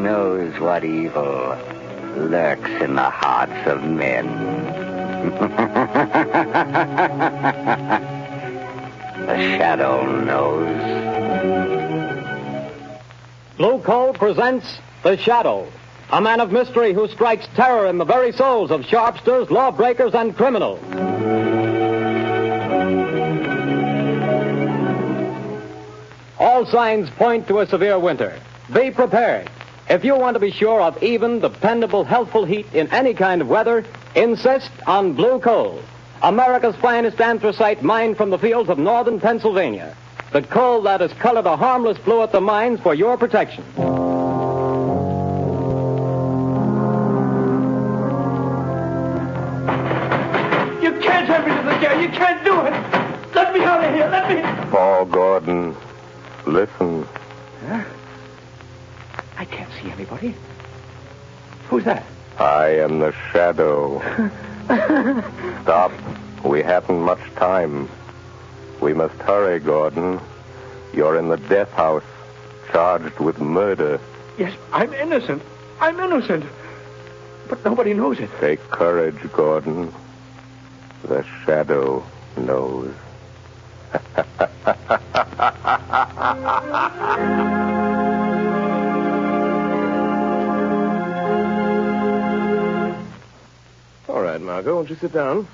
knows what evil lurks in the hearts of men. The shadow knows. Blue Coal presents The Shadow, a man of mystery who strikes terror in the very souls of sharpsters, lawbreakers, and criminals. All signs point to a severe winter. Be prepared. If you want to be sure of even, dependable, healthful heat in any kind of weather, insist on Blue Coal, America's finest anthracite mined from the fields of northern Pennsylvania. The coal that is colored a harmless blue at the mines for your protection. You can't have me to the jail. You can't do it. Let me out of here. Let me... Paul Gordon, listen. Huh? I can't see anybody. Who's that? I am the Shadow. Stop. We haven't much time. We must hurry, Gordon. You're in the death house, charged with murder. Yes, I'm innocent. I'm innocent. But nobody knows it. Take courage, Gordon. The Shadow knows. All right, Margot, won't you sit down?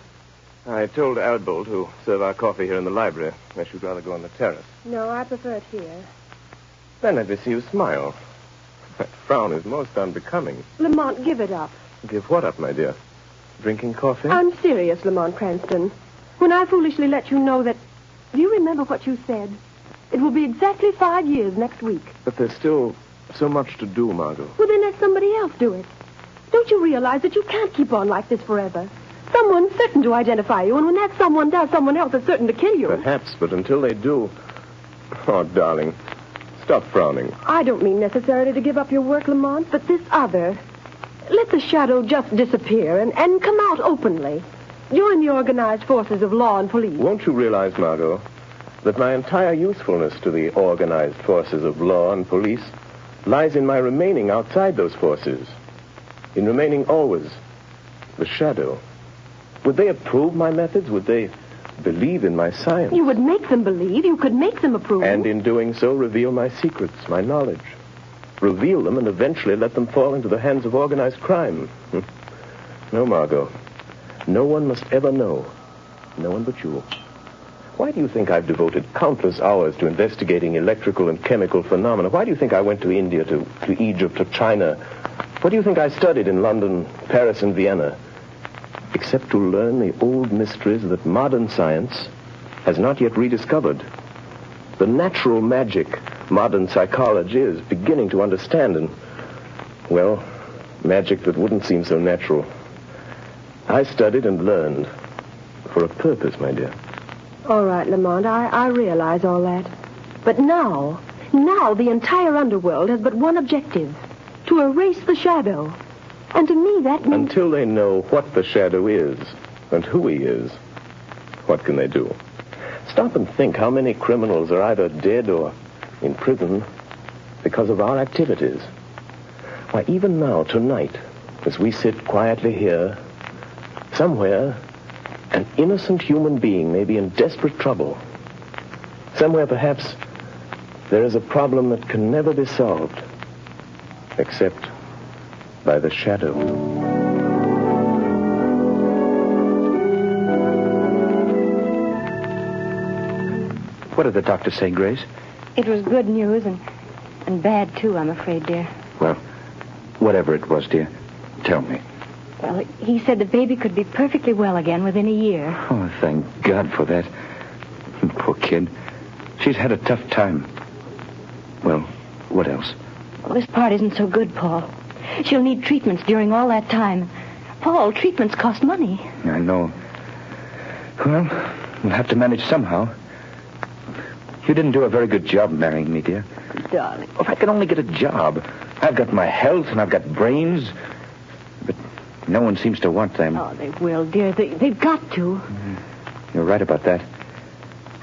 I told Albold to serve our coffee here in the library, unless you'd rather go on the terrace. No, I prefer it here. Then let me see you smile. That frown is most unbecoming. Lamont, give it up. Give what up, my dear? Drinking coffee? I'm serious, Lamont Cranston. When I foolishly let you know that... Do you remember what you said? It will be exactly 5 years next week. But there's still so much to do, Margot. Well, then let somebody else do it. Don't you realize that you can't keep on like this forever? Someone's certain to identify you, and when that someone does, someone else is certain to kill you. Perhaps, but until they do... Oh, darling, stop frowning. I don't mean necessarily to give up your work, Lamont, but this other. Let the Shadow just disappear and come out openly. Join the organized forces of law and police. Won't you realize, Margot, that my entire usefulness to the organized forces of law and police lies in my remaining outside those forces, in remaining always the Shadow? Would they approve my methods? Would they believe in my science? You would make them believe. You could make them approve. And in doing so, reveal my secrets, my knowledge. Reveal them and eventually let them fall into the hands of organized crime. No, Margot. No one must ever know. No one but you. Why do you think I've devoted countless hours to investigating electrical and chemical phenomena? Why do you think I went to India, to Egypt, to China? What do you think I studied in London, Paris, and Vienna? Except to learn the old mysteries that modern science has not yet rediscovered. The natural magic modern psychology is beginning to understand, and, well, magic that wouldn't seem so natural. I studied and learned for a purpose, my dear. All right, Lamont, I realize all that. But now the entire underworld has but one objective: to erase the Shadow. And to me, that means... Until they know what the Shadow is and who he is, what can they do? Stop and think how many criminals are either dead or in prison because of our activities. Why, even now, tonight, as we sit quietly here, somewhere, an innocent human being may be in desperate trouble. Somewhere, perhaps, there is a problem that can never be solved, except by the Shadow. What did the doctor say, Grace? It was good news and bad, too, I'm afraid, dear. Well, whatever it was, dear, tell me. Well, he said the baby could be perfectly well again within a year. Oh, thank God for that. Poor kid. She's had a tough time. Well, what else? Well, this part isn't so good, Paul. She'll need treatments during all that time. Paul, treatments cost money. I know. Well, we'll have to manage somehow. You didn't do a very good job marrying me, dear. Darling. If I could only get a job. I've got my health and I've got brains. But no one seems to want them. Oh, they will, dear. They've got to. You're right about that.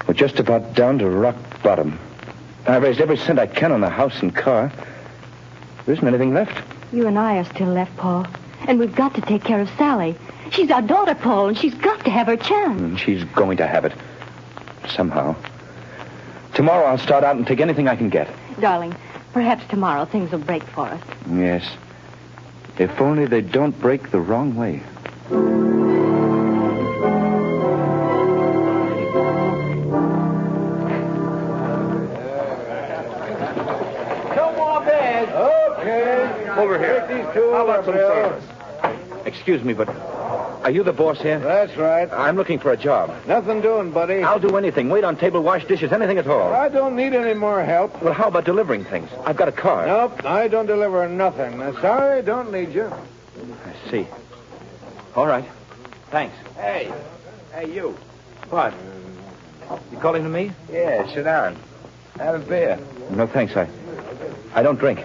We're just about down to rock bottom. I've raised every cent I can on the house and car. There isn't anything left. You and I are still left, Paul. And we've got to take care of Sally. She's our daughter, Paul, and she's got to have her chance. She's going to have it. Somehow. Tomorrow I'll start out and take anything I can get. Darling, perhaps tomorrow things will break for us. Yes. If only they don't break the wrong way. Over here. Take these two. How about some service? Excuse me, but are you the boss here? That's right. I'm looking for a job. Nothing doing, buddy. I'll do anything. Wait on table, wash dishes, anything at all. I don't need any more help. Well, how about delivering things? I've got a car. Nope, I don't deliver nothing. Sorry, don't need you. I see. All right. Thanks. Hey, you. What? You calling to me? Yeah, sit down. Have a beer. No, thanks. I don't drink.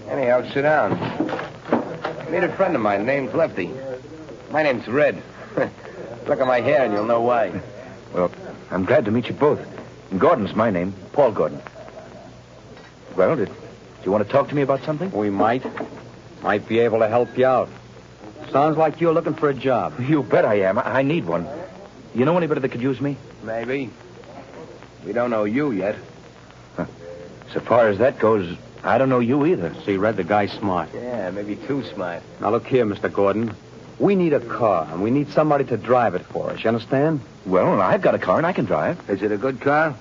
Anyhow, sit down. Meet a friend of mine. Name's Lefty. My name's Red. Look at my hair and you'll know why. Well, I'm glad to meet you both. Gordon's my name. Paul Gordon. Well, do you want to talk to me about something? We might be able to help you out. Sounds like you're looking for a job. You bet I am. I need one. You know anybody that could use me? Maybe. We don't know you yet. So far as that goes, I don't know you either. See, Red, the guy's smart. Yeah, maybe too smart. Now, look here, Mr. Gordon. We need a car, and we need somebody to drive it for us. You understand? Well, I've got a car, and I can drive. Is it a good car?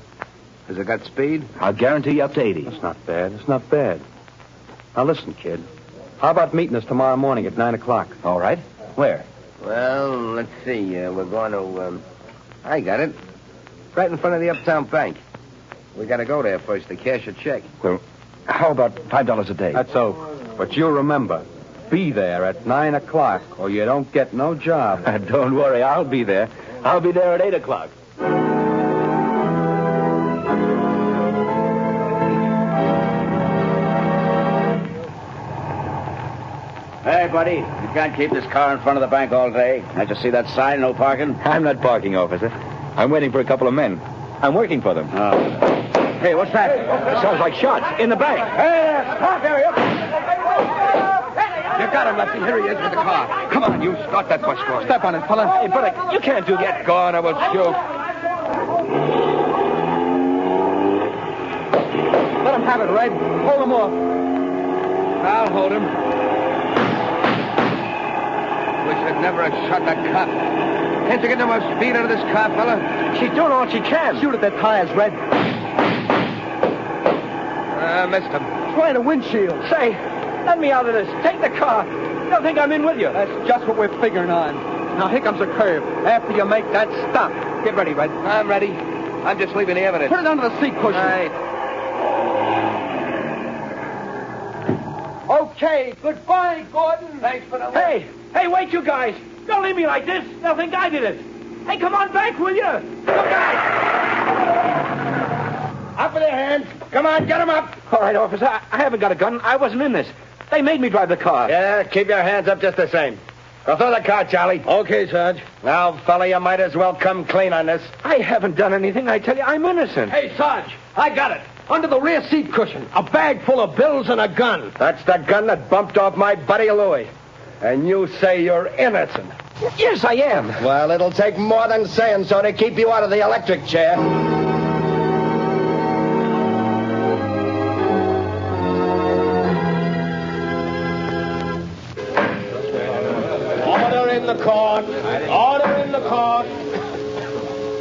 Has it got speed? I'll guarantee you up to 80. That's not bad. It's not bad. Now, listen, kid. How about meeting us tomorrow morning at 9 o'clock? All right. Where? Well, let's see. We're going to, I got it. Right in front of the Uptown Bank. We got to go there first to cash a check. Well, how about $5 a day? That's so. But you remember, be there at 9 o'clock, or you don't get no job. Don't worry, I'll be there. I'll be there at 8 o'clock. Hey, buddy, you can't keep this car in front of the bank all day. Can't you see that sign, no parking? I'm not parking, officer. I'm waiting for a couple of men. I'm working for them. Hey, what's that? It sounds like shots in the bank. Hey, stop there, you got him, Lefty. Here he is with the car. Come on, you start that bus for us. Step on it, fella. Hey, buddy, you can't do that. Get going, I will shoot. Let him have it, Red. Hold him off. I'll hold him. Wish I'd never have shot that cop. Can't you get no more speed out of this car, fella? She's doing all she can. Shoot at their tires, Red. I missed him. Trying a windshield. Say, let me out of this. Take the car. Don't think I'm in with you. That's just what we're figuring on. Now, here comes a curve. After you make that stop. Get ready, Red. I'm ready. I'm just leaving the evidence. Put it under the seat cushion. Right. Okay, goodbye, Gordon. Thanks for the... Hey, wait, you guys. Don't leave me like this. They'll think I did it. Hey, come on back, will you? Look out! Up with their hands. Come on, get them up. All right, officer. I haven't got a gun. I wasn't in this. They made me drive the car. Yeah, keep your hands up just the same. Go throw the car, Charlie. Okay, Sarge. Now, fella, you might as well come clean on this. I haven't done anything. I tell you, I'm innocent. Hey, Sarge, I got it. Under the rear seat cushion. A bag full of bills and a gun. That's the gun that bumped off my buddy Louis. And you say you're innocent. Yes, I am. Well, it'll take more than saying so to keep you out of the electric chair. Order in the court. Order in the court.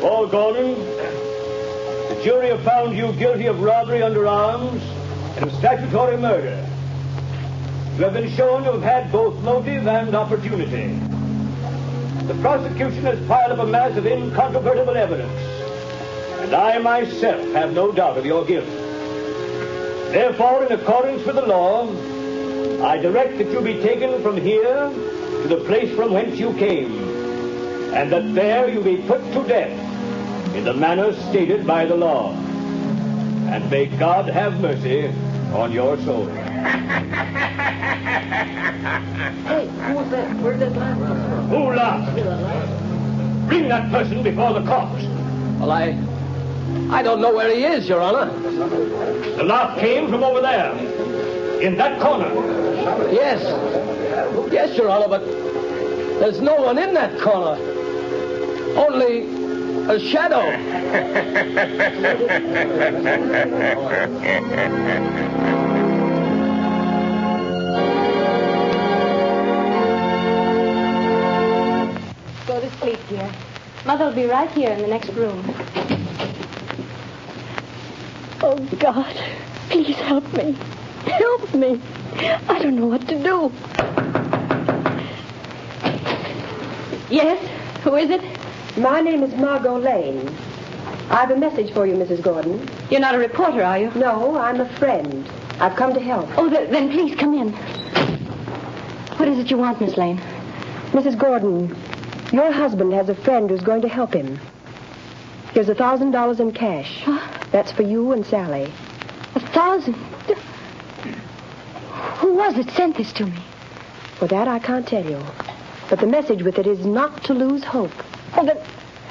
Paul Gordon, the jury have found you guilty of robbery under arms and of statutory murder. You have been shown to have had both motive and opportunity. The prosecution has piled up a mass of incontrovertible evidence, and I myself have no doubt of your guilt. Therefore, in accordance with the law, I direct that you be taken from here to the place from whence you came, and that there you be put to death in the manner stated by the law. And may God have mercy on your soul. Hey, who was that? Where did that laugh come from? Who laughed? Bring that person before the court. Well, I don't know where he is, Your Honor. The laugh came from over there. In that corner. Yes. Yes, Your Honor, but there's no one in that corner. Only a shadow. Go to sleep, dear. Mother'll be right here in the next room. Oh, God, please help me. Help me. I don't know what to do. Yes? Who is it? My name is Margot Lane. I have a message for you, Mrs. Gordon. You're not a reporter, are you? No, I'm a friend. I've come to help. Oh, then please come in. What is it you want, Miss Lane? Mrs. Gordon, your husband has a friend who's going to help him. Here's $1,000 in cash. Huh? That's for you and Sally. 1,000? Who was it sent this to me? For that, I can't tell you. But the message with it is not to lose hope. Oh, but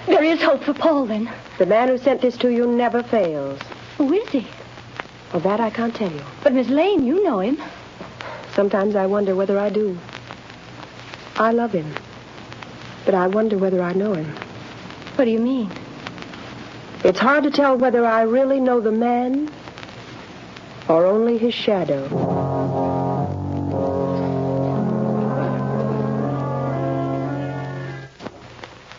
there is hope for Paul, then. The man who sent this to you never fails. Who is he? Of that, I can't tell you. But, Miss Lane, you know him. Sometimes I wonder whether I do. I love him. But I wonder whether I know him. What do you mean? It's hard to tell whether I really know the man or only his shadow.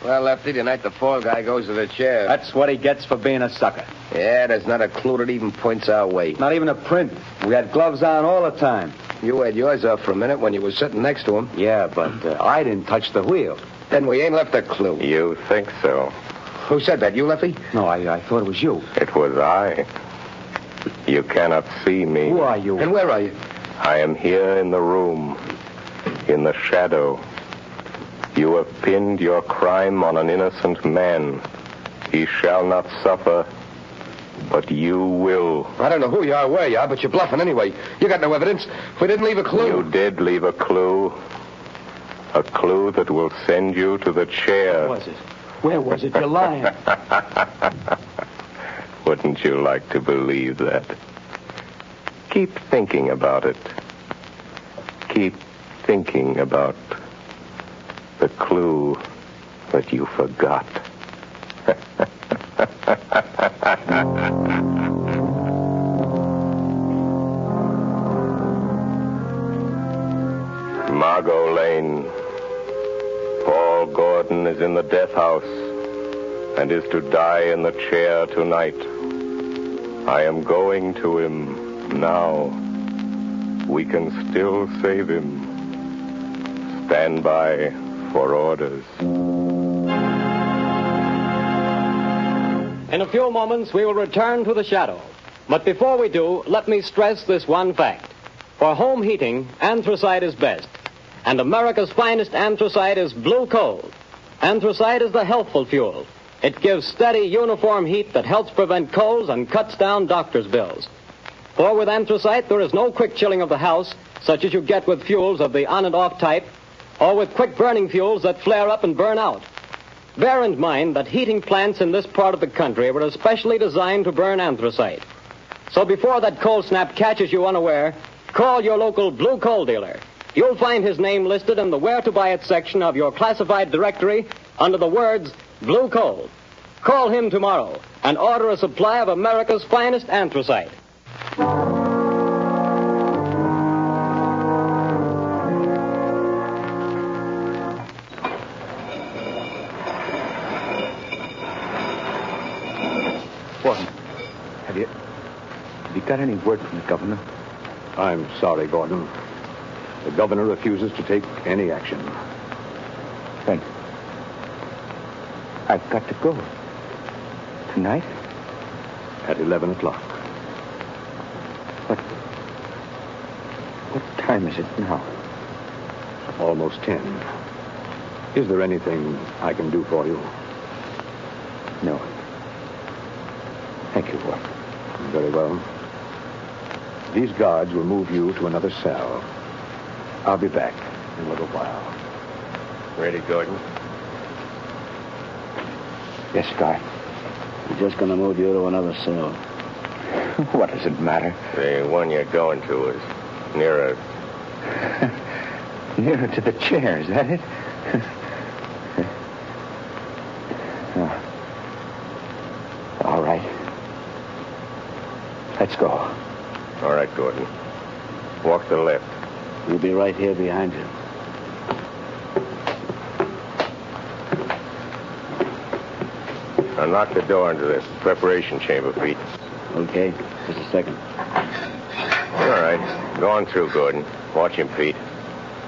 Well, Lefty, tonight the fall guy goes to the chair. That's what he gets for being a sucker. Yeah, there's not a clue that even points our way. Not even a print. We had gloves on all the time. You had yours off for a minute when you were sitting next to him. Yeah, but I didn't touch the wheel. Then we ain't left a clue. You think so? Who said that? You, Lefty? No, I thought it was you. It was I. You cannot see me. Who are you? And where are you? I am here in the room, in the shadow. You have pinned your crime on an innocent man. He shall not suffer, but you will. I don't know who you are, where you are, but you're bluffing anyway. You got no evidence. We didn't leave a clue. You did leave a clue. A clue that will send you to the chair. Where was it? Where was it? You're lying. Wouldn't you like to believe that? Keep thinking about it. Keep thinking about the clue that you forgot. Margot Lane. Paul Gordon is in the death house and is to die in the chair tonight. I am going to him now. We can still save him. Stand by for orders. In a few moments, we will return to the shadow. But before we do, let me stress this one fact. For home heating, anthracite is best. And America's finest anthracite is blue coal. Anthracite is the healthful fuel. It gives steady, uniform heat that helps prevent colds and cuts down doctor's bills. For with anthracite, there is no quick chilling of the house, such as you get with fuels of the on and off type, or with quick-burning fuels that flare up and burn out. Bear in mind that heating plants in this part of the country were especially designed to burn anthracite. So before that cold snap catches you unaware, call your local blue coal dealer. You'll find his name listed in the Where to Buy It section of your classified directory under the words Blue Coal. Call him tomorrow and order a supply of America's finest anthracite. Orson, have you got any word from the governor? I'm sorry, Gordon. The governor refuses to take any action. Then I've got to go. Tonight? At 11 o'clock. What time is it now? Almost 10. Is there anything I can do for you? No. Thank you, Orson. Very well. These guards will move you to another cell. I'll be back in a little while. Ready, Gordon? Yes, Guy. We're just going to move you to another cell. What does it matter? The one you're going to is Nearer. Nearer to the chair, is that it? Oh. All right. Let's go. All right, Gordon. Walk to the left. We'll be right here behind you. Now knock the door into the preparation chamber, Pete. Okay, just a second. All right. Go on through, Gordon. Watch him, Pete.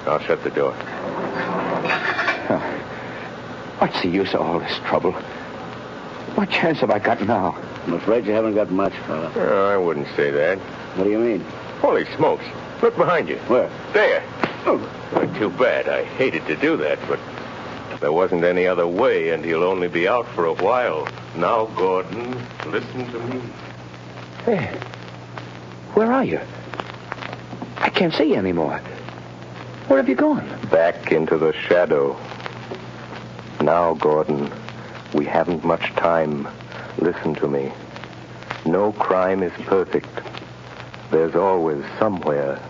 I'll shut the door. What's the use of all this trouble? What chance have I got now? I'm afraid you haven't got much, fella. Oh, I wouldn't say that. What do you mean? Holy smokes. Look behind you. Where? There. Well, too bad. I hated to do that, but there wasn't any other way, and he'll only be out for a while. Now, Gordon, listen to me. Hey, where are you? I can't see you anymore. Where have you gone? Back into the shadow. Now, Gordon, we haven't much time. Listen to me. No crime is perfect. There's always somewhere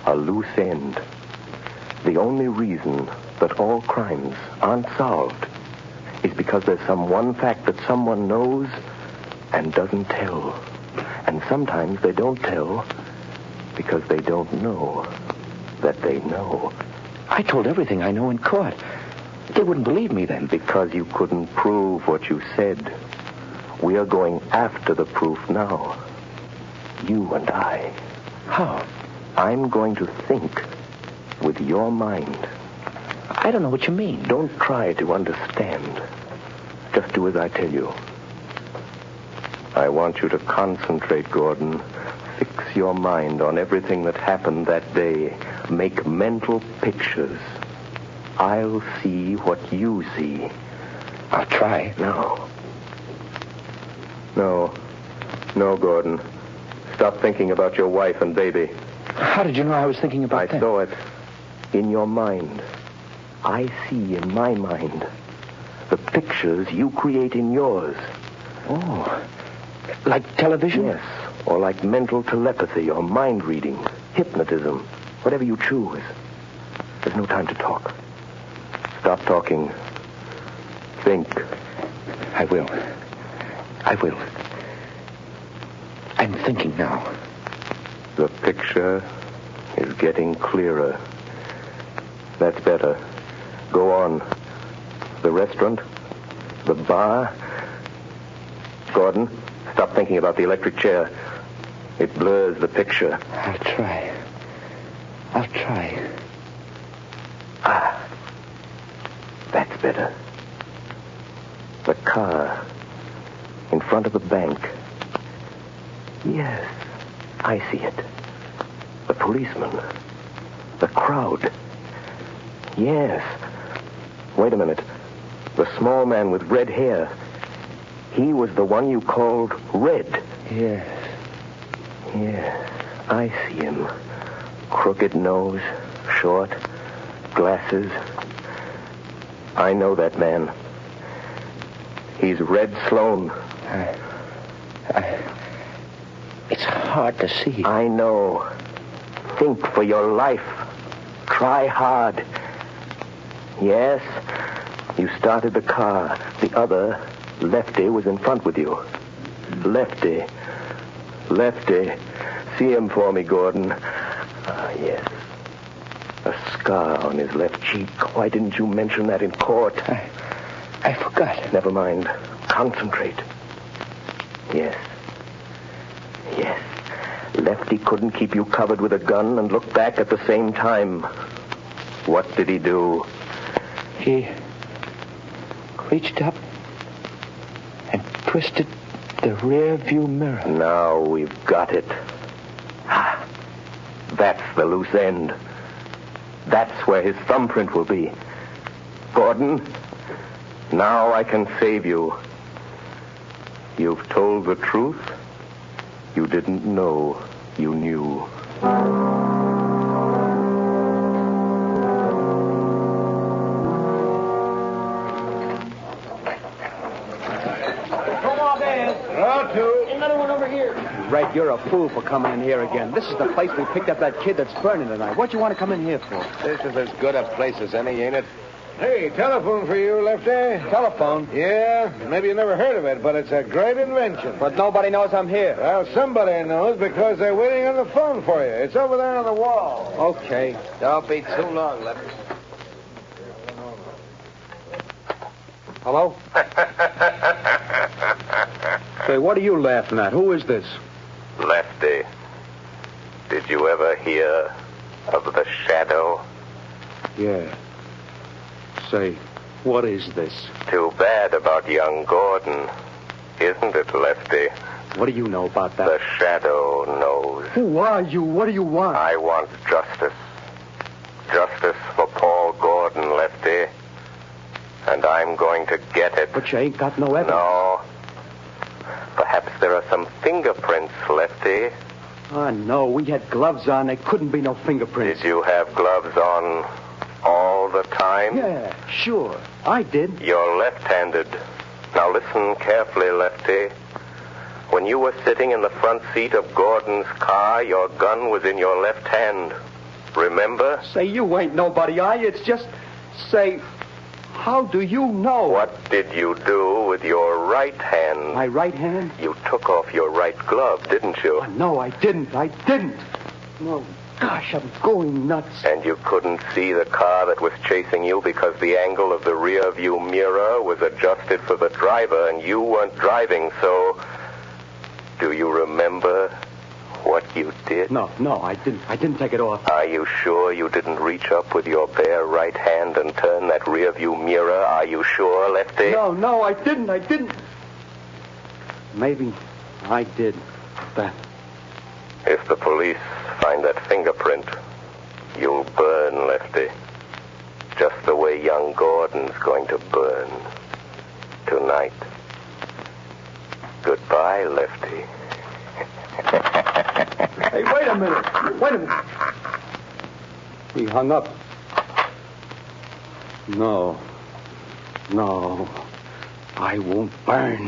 a loose end. The only reason that all crimes aren't solved is because there's some one fact that someone knows and doesn't tell. And sometimes they don't tell because they don't know that they know. I told everything I know in court. They wouldn't believe me then. Because you couldn't prove what you said. We are going after the proof now. You and I. How? I'm going to think with your mind. I don't know what you mean. Don't try to understand. Just do as I tell you. I want you to concentrate, Gordon. Fix your mind on everything that happened that day. Make mental pictures. I'll see what you see. I'll try. No. No, Gordon. Stop thinking about your wife and baby. How did you know I was thinking about that? I saw it in your mind. I see in my mind the pictures you create in yours. Oh, like television? Yes, or like mental telepathy or mind reading, hypnotism, whatever you choose. There's no time to talk. Stop talking. Think. I will. I'm thinking now. The picture is getting clearer. That's better. Go on. The restaurant, the bar. Gordon, stop thinking about the electric chair. It blurs the picture. I'll try. Ah, that's better. The car in front of the bank. Yes, I see it. The policeman. The crowd. Yes. Wait a minute. The small man with red hair. He was the one you called Red. Yes. Yes, I see him. Crooked nose, short, glasses. I know that man. He's Red Sloan. It's hard to see. I know. Think for your life. Try hard. Yes, you started the car. The other, Lefty, was in front with you. Lefty. See him for me, Gordon. Ah, yes. A scar on his left cheek. Why didn't you mention that in court? I forgot. Never mind. Concentrate. Yes. Lefty couldn't keep you covered with a gun and look back at the same time. What did he do? He reached up and twisted the rear view mirror. Now we've got it. Ah, that's the loose end. That's where his thumbprint will be. Gordon, now I can save you. You've told the truth. You didn't know you knew. Another one over here. Right You're a fool for coming in here again. This is the place we picked up that kid that's burning tonight. What do you want to come in here for? This is as good a place as any, ain't it? Hey, telephone for you, Lefty. Telephone? Yeah, maybe you never heard of it, but it's a great invention. But nobody knows I'm here. Well, somebody knows because they're waiting on the phone for you. It's over there on the wall. Okay. Don't be too long, Lefty. Hello? Say, what are you laughing at? Who is this? Lefty, did you ever hear of the shadow? Yeah. Say, what is this? Too bad about young Gordon, isn't it, Lefty? What do you know about that? The shadow knows. Who are you? What do you want? I want justice. Justice for Paul Gordon, Lefty. And I'm going to get it. But you ain't got no evidence. No. Perhaps there are some fingerprints, Lefty. Oh, no. We had gloves on. There couldn't be no fingerprints. Did you have gloves on all the time? Yeah, sure. I did. You're left-handed. Now listen carefully, Lefty. When you were sitting in the front seat of Gordon's car, your gun was in your left hand. Remember? Say, you ain't nobody, are you? It's just... Say... How do you know? What did you do with your right hand? My right hand? You took off your right glove, didn't you? Oh, no, I didn't. I didn't. No, gosh, I'm going nuts. And you couldn't see the car that was chasing you because the angle of the rear view mirror was adjusted for the driver and you weren't driving, so... Do you remember what you did? No, I didn't. I didn't take it off. Are you sure you didn't reach up with your bare right hand and turn that rear view mirror? Are you sure, Lefty? No, I didn't. I didn't. Maybe I did that. If the police find that fingerprint, you'll burn, Lefty. Just the way young Gordon's going to burn tonight. Goodbye, Lefty. Hey, wait a minute. He hung up. No. I won't burn.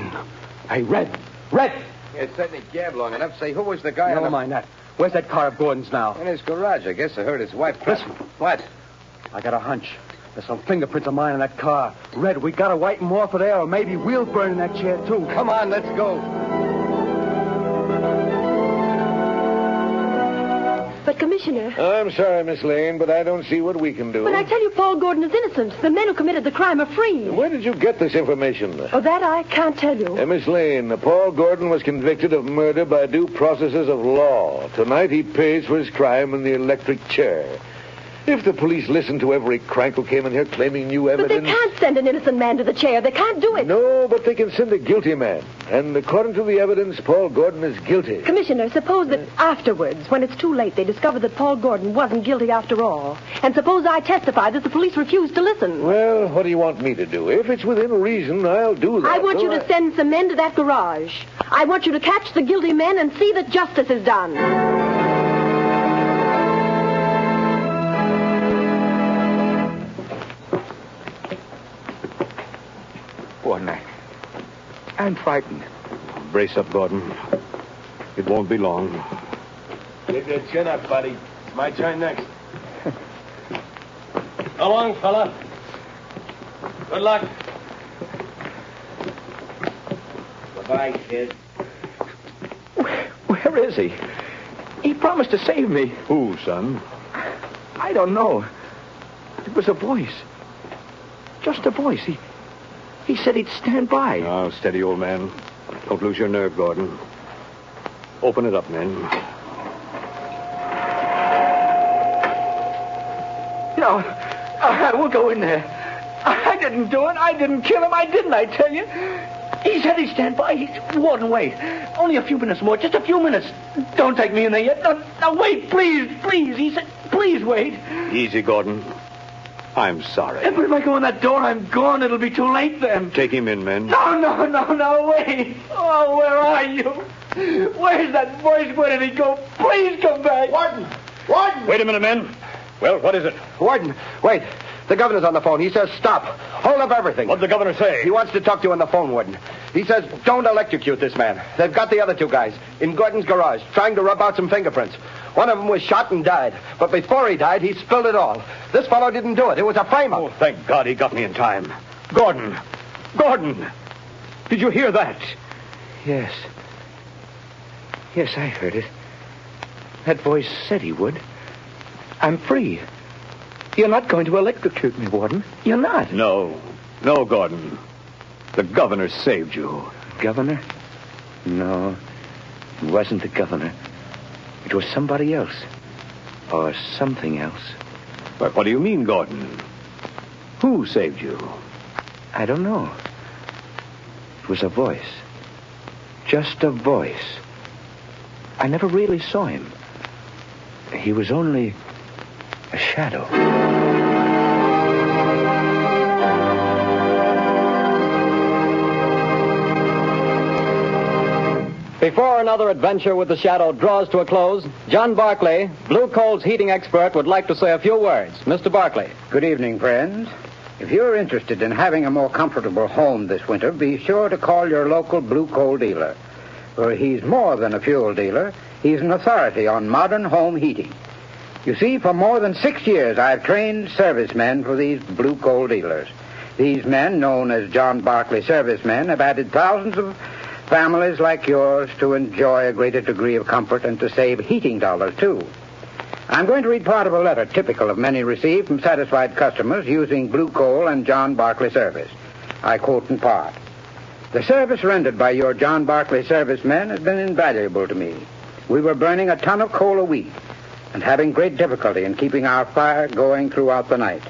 Hey, Red. You sat in the cab long enough. Say, who was the guy Never mind that. Where's that car of Gordon's now? In his garage. I guess I heard his wife. Listen. What? I got a hunch. There's some fingerprints of mine in that car. Red, we gotta wipe them off of there, or maybe we'll burn in that chair, too. Come on, let's go. But, Commissioner... I'm sorry, Miss Lane, but I don't see what we can do. But I tell you, Paul Gordon is innocent. The men who committed the crime are free. Where did you get this information? Oh, that I can't tell you. Miss Lane, Paul Gordon was convicted of murder by due processes of law. Tonight he pays for his crime in the electric chair. If the police listened to every crank who came in here claiming new evidence... But they can't send an innocent man to the chair. They can't do it. No, but they can send a guilty man. And according to the evidence, Paul Gordon is guilty. Commissioner, suppose that afterwards, when it's too late, they discover that Paul Gordon wasn't guilty after all. And suppose I testify that the police refused to listen. Well, what do you want me to do? If it's within reason, I'll do that. I want you to send some men to that garage. I want you to catch the guilty men and see that justice is done. Gordon, I'm frightened. Brace up, Gordon. It won't be long. Get your chin up, buddy. It's my turn next. So long, fella. Good luck. Goodbye, kid. Where is he? He promised to save me. Who, son? I don't know. It was a voice. Just a voice. He said he'd stand by. Now, steady, old man. Don't lose your nerve, Gordon. Open it up, men. No, I won't go in there. I didn't do it. I didn't kill him. I didn't, I tell you. He said he'd stand by. Warden, wait. Only a few minutes more. Just a few minutes. Don't take me in there yet. No, wait, please. He said, please wait. Easy, Gordon. I'm sorry. But if I go in that door, I'm gone. It'll be too late then. Take him in, men. No, wait. Oh, where are you? Where's that voice? Where did he go? Please come back. Warden! Wait a minute, men. Well, what is it? Warden, wait. The governor's on the phone. He says stop. Hold up everything. What'd the governor say? He wants to talk to you on the phone, Warden. He says don't electrocute this man. They've got the other two guys in Gordon's garage trying to rub out some fingerprints. One of them was shot and died. But before he died, he spilled it all. This fellow didn't do it. It was a frame-up. Oh, thank God he got me in time. Gordon! Gordon! Did you hear that? Yes. Yes, I heard it. That voice said he would. I'm free. You're not going to electrocute me, Warden. You're not. No. No, Gordon. The governor saved you. Governor? No. It wasn't the governor. It was somebody else. Or something else. But what do you mean, Gordon? Who saved you? I don't know. It was a voice. Just a voice. I never really saw him. He was only a shadow. Before another adventure with the Shadow draws to a close, John Barclay, Blue Coal's heating expert, would like to say a few words. Mr. Barclay. Good evening, friends. If you're interested in having a more comfortable home this winter, be sure to call your local Blue Coal dealer. For he's more than a fuel dealer. He's an authority on modern home heating. You see, for more than 6 years, I've trained servicemen for these Blue Coal dealers. These men, known as John Barclay servicemen, have added thousands of families like yours to enjoy a greater degree of comfort and to save heating dollars, too. I'm going to read part of a letter typical of many received from satisfied customers using Blue Coal and John Barclay service. I quote in part. The service rendered by your John Barclay servicemen has been invaluable to me. We were burning a ton of coal a week and having great difficulty in keeping our fire going throughout the night.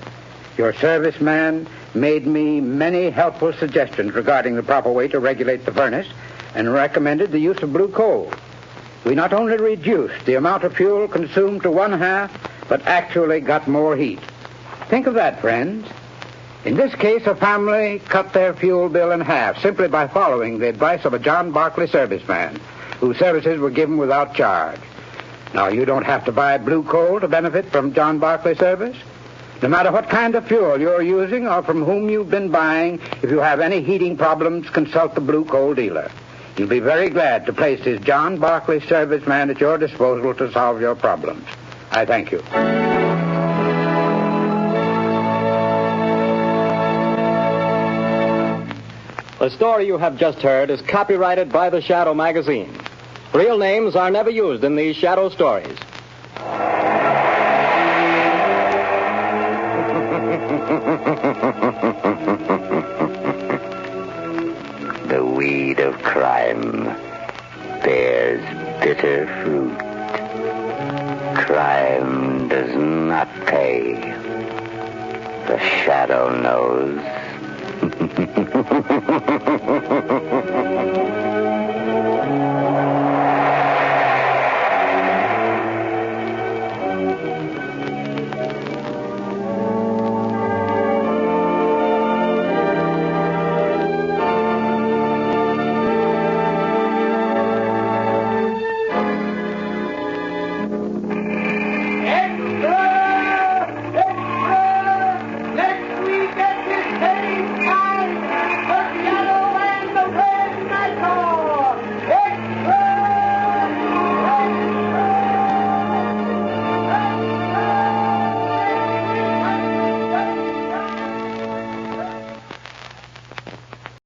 Your serviceman made me many helpful suggestions regarding the proper way to regulate the furnace and recommended the use of Blue Coal. We not only reduced the amount of fuel consumed to 1/2, but actually got more heat. Think of that, friends. In this case, a family cut their fuel bill in half simply by following the advice of a John Barclay serviceman, whose services were given without charge. Now, you don't have to buy Blue Coal to benefit from John Barclay service. No matter what kind of fuel you're using or from whom you've been buying, if you have any heating problems, consult the Blue Coal dealer. He'll be very glad to place his John Barclay serviceman at your disposal to solve your problems. I thank you. The story you have just heard is copyrighted by the Shadow magazine. Real names are never used in these Shadow stories. The weed of crime bears bitter fruit. Crime does not pay. The Shadow knows.